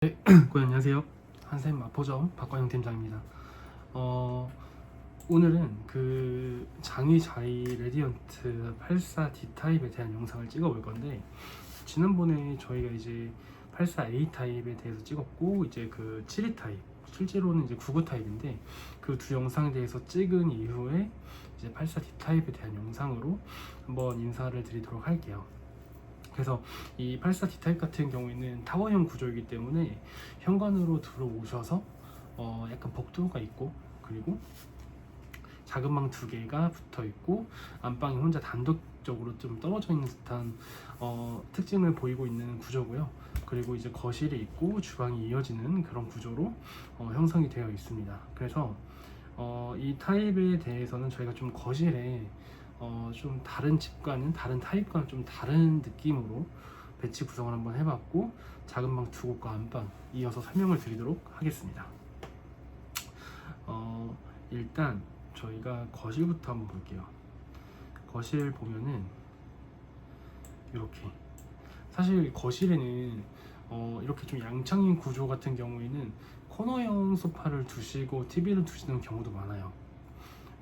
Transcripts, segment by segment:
네, 안녕하세요. 한샘 마포점 박관영 팀장입니다. 오늘은 그 장의자이 레디언트 84 D 타입에 대한 영상을 찍어볼 건데, 지난번에 저희가 이제 84 A 타입에 대해서 찍었고, 이제 그 72 타입, 실제로는 이제 99 타입인데 그 두 영상에 대해서 찍은 이후에 이제 84 D 타입에 대한 영상으로 한번 인사를 드리도록 할게요. 그래서 이 84D 타입 같은 경우에는 타워형 구조이기 때문에 현관으로 들어오셔서 약간 복도가 있고, 그리고 작은 방 두 개가 붙어 있고 안방이 혼자 단독적으로 좀 떨어져 있는 듯한 특징을 보이고 있는 구조고요. 그리고 이제 거실이 있고 주방이 이어지는 그런 구조로 형성이 되어 있습니다. 그래서 이 타입에 대해서는 저희가 좀 거실에 좀 다른 집과는 다른 타입과는 좀 다른 느낌으로 배치 구성을 한번 해봤고, 작은 방 두 곳과 안방 이어서 설명을 드리도록 하겠습니다. 일단 저희가 거실부터 한번 볼게요. 거실 보면은 이렇게, 사실 거실에는 이렇게 좀 양창인 구조 같은 경우에는 코너형 소파를 두시고 TV를 두시는 경우도 많아요.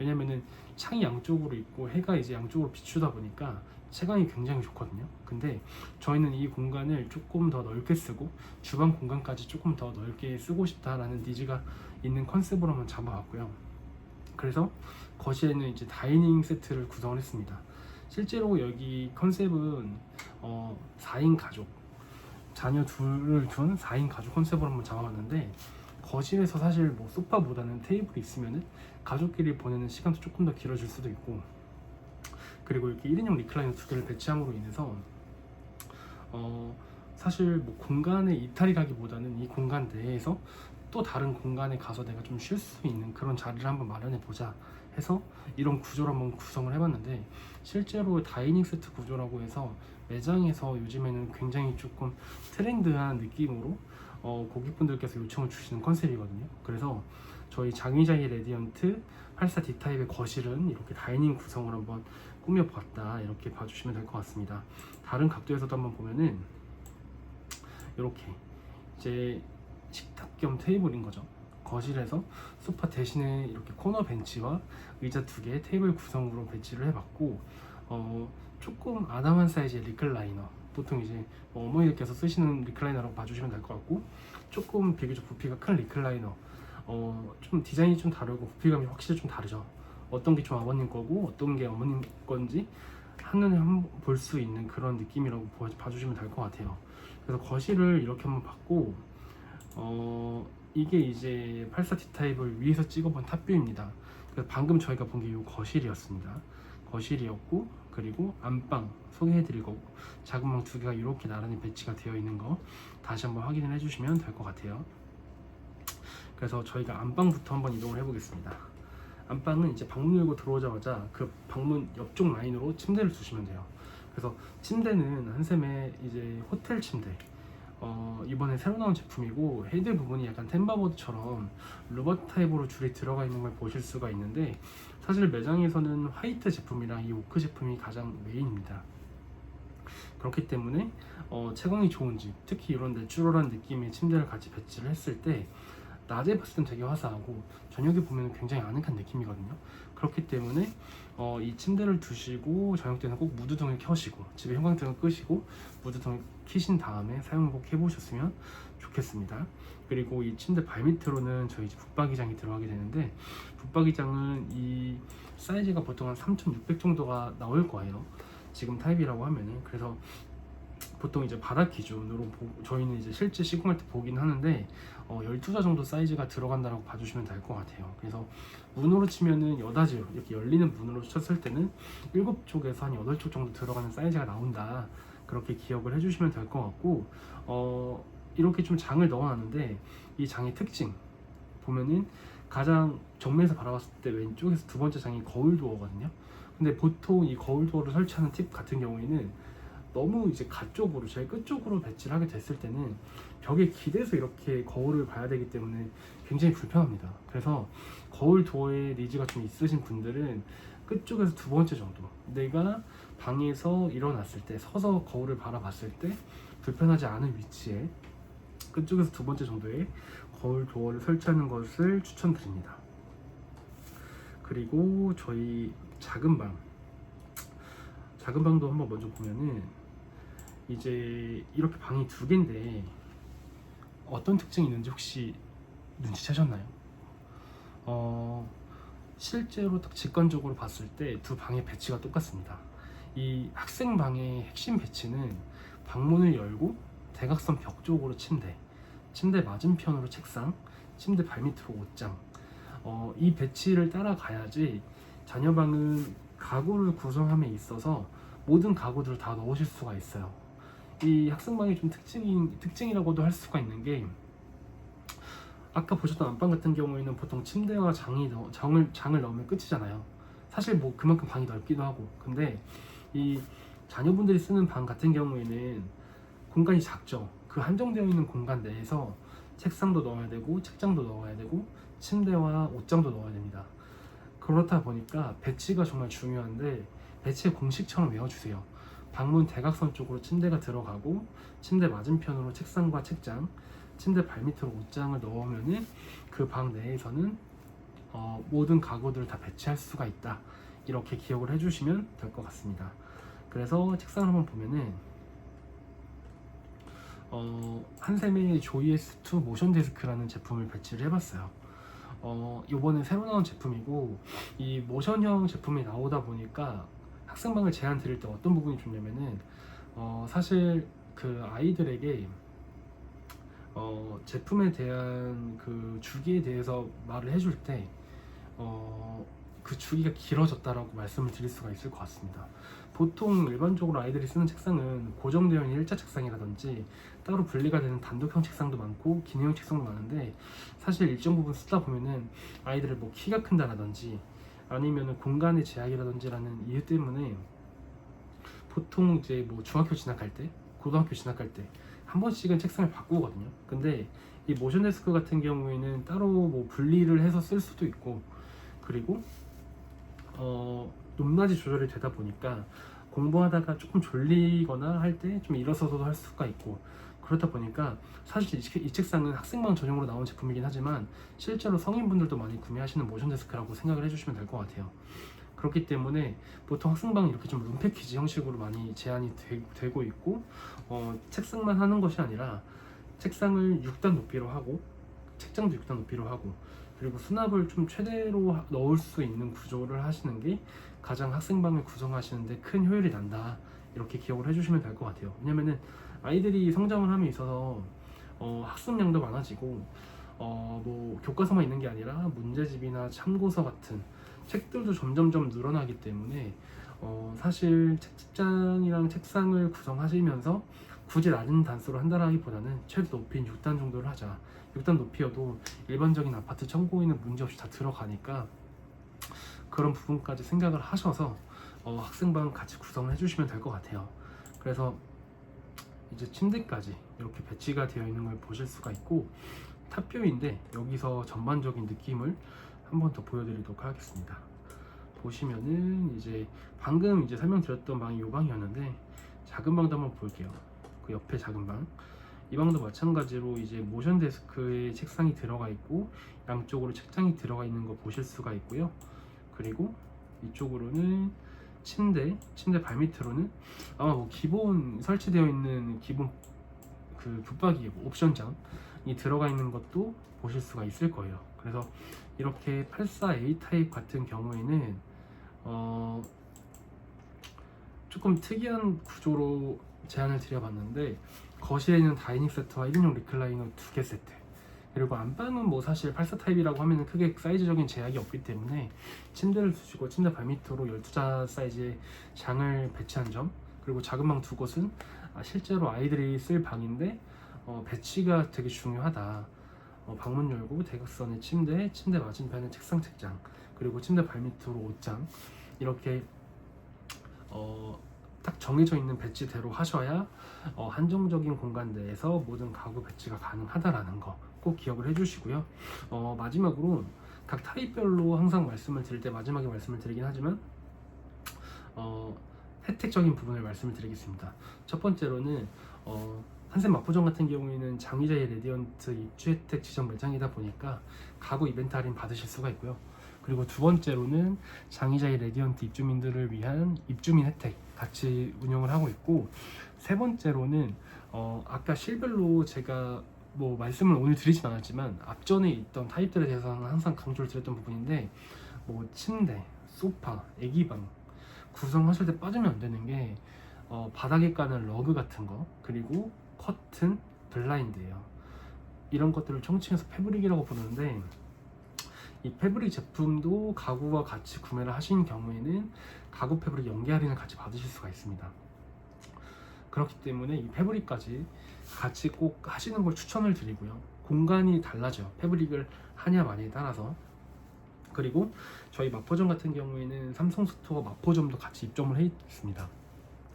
왜냐면은 창이 양쪽으로 있고 해가 이제 양쪽으로 비추다 보니까 채광이 굉장히 좋거든요. 근데 저희는 이 공간을 조금 더 넓게 쓰고 주방 공간까지 조금 더 넓게 쓰고 싶다라는 니즈가 있는 컨셉으로 한번 잡아봤고요. 그래서 거실에는 이제 다이닝 세트를 구성을 했습니다. 실제로 여기 컨셉은 4인 가족, 자녀 둘을 둔 4인 가족 컨셉으로 한번 잡아봤는데, 거실에서 사실 뭐 소파보다는 테이블이 있으면은 가족끼리 보내는 시간도 조금 더 길어질 수도 있고, 그리고 이렇게 1인용 리클라이너 두 개를 배치함으로 인해서 사실 뭐 공간의 이탈이라기보다는 이 공간 내에서 또 다른 공간에 가서 내가 좀 쉴 수 있는 그런 자리를 한번 마련해 보자 해서 이런 구조를 한번 구성을 해봤는데, 실제로 다이닝 세트 구조라고 해서 매장에서 요즘에는 굉장히 조금 트렌드한 느낌으로 고객분들께서 요청을 주시는 컨셉이거든요. 그래서 저희 장의자이 레디언트 84D 타입의 거실은 이렇게 다이닝 구성을 한번 꾸며봤다, 이렇게 봐주시면 될 것 같습니다. 다른 각도에서도 한번 보면은 이렇게 이제 식탁 겸 테이블인 거죠. 거실에서 소파 대신에 이렇게 코너 벤치와 의자 두 개 테이블 구성으로 배치를 해봤고, 조금 아담한 사이즈의 리클라이너, 보통 이제 어머니들께서 쓰시는 리클라이너라고 봐주시면 될 것 같고, 조금 비교적 부피가 큰 리클라이너, 좀 디자인이 좀 다르고 부피감이 확실히 좀 다르죠. 어떤 게 좀 아버님 거고 어떤 게 어머님 건지 한눈에 한번 볼 수 있는 그런 느낌이라고 봐주시면 될 것 같아요. 그래서 거실을 이렇게 한번 봤고, 이게 이제 84D 타입을 위에서 찍어본 탑뷰입니다. 그래서 방금 저희가 본 게 이 거실이었습니다. 거실이었고, 그리고 안방 소개해드릴 거고, 작은 방 두 개가 이렇게 나란히 배치가 되어 있는 거 다시 한번 확인을 해주시면 될 것 같아요. 그래서 저희가 안방부터 한번 이동을 해보겠습니다. 안방은 이제 방문 열고 들어오자마자 그 방문 옆쪽 라인으로 침대를 두시면 돼요. 그래서 침대는 한샘의 이제 호텔 침대, 이번에 새로 나온 제품이고, 헤드 부분이 약간 템바보드처럼 로봇 타입으로 줄이 들어가 있는 걸 보실 수가 있는데, 사실 매장에서는 화이트 제품이랑 이 오크 제품이 가장 메인입니다. 그렇기 때문에 채광이 좋은 집, 특히 이런 내추럴한 느낌의 침대를 같이 배치를 했을 때 낮에 봤을 땐 되게 화사하고 저녁에 보면 굉장히 아늑한 느낌이거든요. 그렇기 때문에 이 침대를 두시고 저녁 때는 꼭 무드등을 켜시고 집에 형광등을 끄시고 무드등을 켜신 다음에 사용을 꼭 해보셨으면 좋겠습니다. 그리고 이 침대 발밑으로는 저희 붙박이장이 들어가게 되는데, 붙박이장은 이 사이즈가 보통 한 3,600 정도가 나올 거예요, 지금 타입이라고 하면은. 그래서 보통 이제 바닥 기준으로 저희는 이제 실제 시공할 때 보긴 하는데 12자 정도 사이즈가 들어간다고 봐주시면 될 것 같아요. 그래서 문으로 치면은 여닫이로 이렇게 열리는 문으로 쳤을 때는 7쪽에서 한 8쪽 정도 들어가는 사이즈가 나온다, 그렇게 기억을 해주시면 될 것 같고, 이렇게 좀 장을 넣어놨는데 이 장의 특징 보면은 가장 정면에서 바라봤을 때 왼쪽에서 두 번째 장이 거울 도어거든요. 근데 보통 이 거울 도어를 설치하는 팁 같은 경우에는 너무 이제 가쪽으로, 제일 끝쪽으로 배치를 하게 됐을 때는 벽에 기대서 이렇게 거울을 봐야 되기 때문에 굉장히 불편합니다. 그래서 거울 도어에 니즈가 좀 있으신 분들은 끝쪽에서 두 번째 정도, 내가 방에서 일어났을 때 서서 거울을 바라봤을 때 불편하지 않은 위치에 그쪽에서 두 번째 정도의 거울 도어를 설치하는 것을 추천드립니다. 그리고 저희 작은 방도 한번 먼저 보면은 이제 이렇게 방이 두 개인데 어떤 특징이 있는지 혹시 눈치채셨나요? 실제로 딱 직관적으로 봤을 때 두 방의 배치가 똑같습니다. 이 학생 방의 핵심 배치는 방문을 열고 대각선 벽 쪽으로 침대 맞은편으로 책상, 침대 발밑으로 옷장. 이 배치를 따라가야지 자녀방은 가구를 구성함에 있어서 모든 가구들을 다 넣으실 수가 있어요. 이 학생방의 좀 특징이라고도 할 수가 있는 게, 아까 보셨던 안방 같은 경우에는 보통 침대와 장을 넣으면 끝이잖아요. 사실 뭐 그만큼 방이 넓기도 하고. 근데 이 자녀분들이 쓰는 방 같은 경우에는 공간이 작죠. 그 한정되어 있는 공간 내에서 책상도 넣어야 되고 책장도 넣어야 되고 침대와 옷장도 넣어야 됩니다. 그렇다 보니까 배치가 정말 중요한데, 배치의 공식처럼 외워주세요. 방문 대각선 쪽으로 침대가 들어가고 침대 맞은편으로 책상과 책장, 침대 발밑으로 옷장을 넣으면은 그 방 내에서는 모든 가구들을 다 배치할 수가 있다. 이렇게 기억을 해주시면 될 것 같습니다. 그래서 책상을 한번 보면은 한샘의 조이S2 모션 데스크라는 제품을 배치를 해봤어요. 요번에 새로 나온 제품이고, 이 모션형 제품이 나오다 보니까 학생방을 제안 드릴 때 어떤 부분이 좋냐면은 사실 그 아이들에게 제품에 대한 그 주기에 대해서 말을 해줄 때 그 주기가 길어졌다라고 말씀을 드릴 수가 있을 것 같습니다. 보통 일반적으로 아이들이 쓰는 책상은 고정되어 있는 일자 책상이라든지 따로 분리가 되는 단독형 책상도 많고 기능형 책상도 많은데, 사실 일정 부분 쓰다 보면은 아이들의 뭐 키가 큰다라든지 아니면은 공간의 제약이라든지라는 이유 때문에 보통 이제 뭐 중학교 진학할 때, 고등학교 진학할 때 한 번씩은 책상을 바꾸거든요. 근데 이 모션 데스크 같은 경우에는 따로 뭐 분리를 해서 쓸 수도 있고, 그리고 높낮이 조절이 되다 보니까 공부하다가 조금 졸리거나 할 때 좀 일어서서도 할 수가 있고, 그렇다 보니까 사실 이 책상은 학생방 전용으로 나온 제품이긴 하지만 실제로 성인분들도 많이 구매하시는 모션 데스크라고 생각을 해주시면 될 것 같아요. 그렇기 때문에 보통 학생방은 이렇게 좀 룸 패키지 형식으로 많이 제한이 되고 있고, 책상만 하는 것이 아니라 책상을 6단 높이로 하고 책장도 6단 높이로 하고, 그리고 수납을 좀 최대로 넣을 수 있는 구조를 하시는 게 가장 학생방을 구성하시는데 큰 효율이 난다. 이렇게 기억을 해주시면 될 것 같아요. 왜냐면은 아이들이 성장을 함에 있어서 학습량도 많아지고 뭐 교과서만 있는 게 아니라 문제집이나 참고서 같은 책들도 점점점 늘어나기 때문에 사실 책장이랑 책상을 구성하시면서 굳이 낮은 단수로 한다라기보다는 최소 높이인 6단 정도를 하자. 6단 높이여도 일반적인 아파트 청구에는 문제없이 다 들어가니까 그런 부분까지 생각을 하셔서 학생방 같이 구성을 해주시면 될 것 같아요. 그래서 이제 침대까지 이렇게 배치가 되어 있는 걸 보실 수가 있고, 탑뷰인데 여기서 전반적인 느낌을 한 번 더 보여드리도록 하겠습니다. 보시면은 이제 방금 이제 설명드렸던 방이 이 방이었는데, 작은 방도 한번 볼게요. 그 옆에 작은 방, 이 방도 마찬가지로 이제 모션 데스크에 책상이 들어가 있고 양쪽으로 책장이 들어가 있는 거 보실 수가 있고요. 그리고 이쪽으로는 침대 발밑으로는 아마 뭐 기본 설치되어 있는 기본 그 붙박이 옵션장이 들어가 있는 것도 보실 수가 있을 거예요. 그래서 이렇게 84A 타입 같은 경우에는 조금 특이한 구조로 제안을 드려봤는데, 거실에는 다이닝 세트와 1인용 리클라이너 2개 세트, 그리고 안방은 뭐 사실 84 타입이라고 하면 크게 사이즈적인 제약이 없기 때문에 침대를 두시고 침대 발밑으로 12자 사이즈의 장을 배치한 점, 그리고 작은 방 두 곳은 실제로 아이들이 쓸 방인데 배치가 되게 중요하다. 방문 열고 대각선의 침대 맞은편에 책상 책장, 그리고 침대 발밑으로 옷장, 이렇게 딱 정해져 있는 배치대로 하셔야 한정적인 공간 내에서 모든 가구 배치가 가능하다라는 거 꼭 기억을 해주시고요. 마지막으로 각 타입별로 항상 말씀을 드릴 때 마지막에 말씀을 드리긴 하지만 혜택적인 부분을 말씀을 드리겠습니다. 첫 번째로는 한샘 마포점 같은 경우에는 장위자의 레디언트 입주 혜택 지점 매장이다 보니까 가구 이벤트 할인 받으실 수가 있고요. 그리고 두 번째로는 장위자의 레디언트 입주민들을 위한 입주민 혜택 같이 운영을 하고 있고, 세 번째로는 아까 실별로 제가 뭐 말씀을 오늘 드리진 않았지만 앞전에 있던 타입들에 대해서는 항상 강조를 드렸던 부분인데, 뭐 침대, 소파, 애기방 구성하실 때 빠지면 안 되는 게 바닥에 까는 러그 같은 거, 그리고 커튼, 블라인드예요. 이런 것들을 총칭해서 패브릭이라고 부르는데, 이 패브릭 제품도 가구와 같이 구매를 하신 경우에는 가구 패브릭 연계 할인을 같이 받으실 수가 있습니다. 그렇기 때문에 이 패브릭까지 같이 꼭 하시는 걸 추천을 드리고요. 공간이 달라져요. 패브릭을 하냐 마냐에 따라서. 그리고 저희 마포점 같은 경우에는 삼성 스토어 마포점도 같이 입점을 해 있습니다.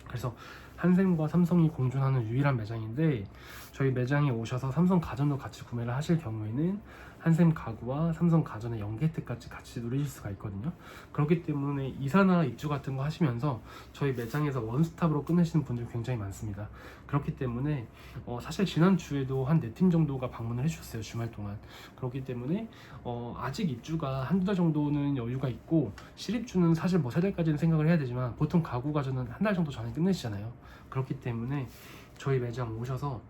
그래서 한샘과 삼성이 공존하는 유일한 매장인데, 저희 매장에 오셔서 삼성 가전도 같이 구매를 하실 경우에는 한샘 가구와 삼성 가전의 연계 혜택까지 같이 누리실 수가 있거든요. 그렇기 때문에 이사나 입주 같은 거 하시면서 저희 매장에서 원스톱으로 끝내시는 분들이 굉장히 많습니다. 그렇기 때문에 사실 지난주에도 한 4팀 정도가 방문을 해주셨어요, 주말 동안. 그렇기 때문에 아직 입주가 한두 달 정도는 여유가 있고, 실입주는 사실 뭐 3달까지는 생각을 해야 되지만 보통 가구 가전은 한 달 정도 전에 끝내시잖아요. 그렇기 때문에 저희 매장 오셔서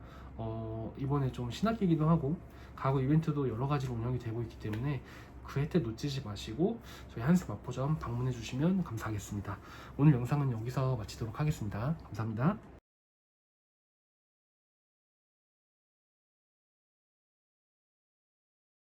이번에 좀 신학기기도 하고 가구 이벤트도 여러 가지로 운영이 되고 있기 때문에 그 혜택 놓치지 마시고 저희 한샘 마포점 방문해 주시면 감사하겠습니다. 오늘 영상은 여기서 마치도록 하겠습니다. 감사합니다.